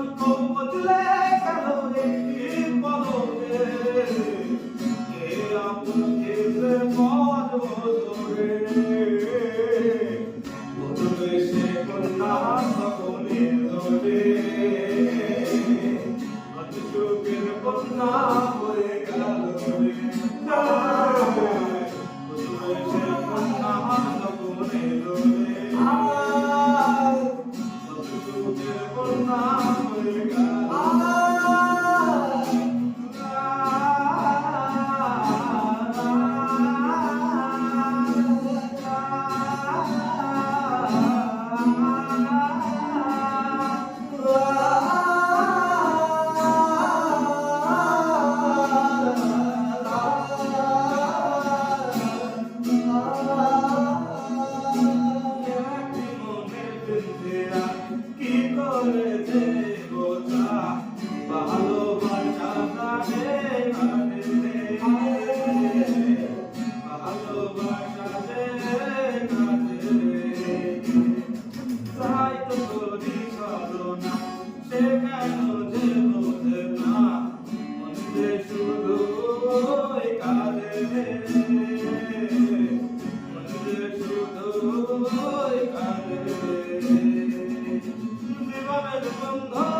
বদলে গেল একটি পলকে কে আপন কে মন ধরে বদলে সে কন্যা সকলে ধরে অযুগের কন্যা হয়ে গেল রে বদলে সে কন্যা সকলে ধরে অযুগের কন্যা হয়ে গেল কি করে যে বোঝা ভালোবাসা জানে কাঁদে ভালোবাসা যে কাঁদে তাই তো করি ছলনা সে কেন যে বোঝে না মন যে শুধু কাঁদে মন যে শুধু কাঁদে জীবনের বন্ধ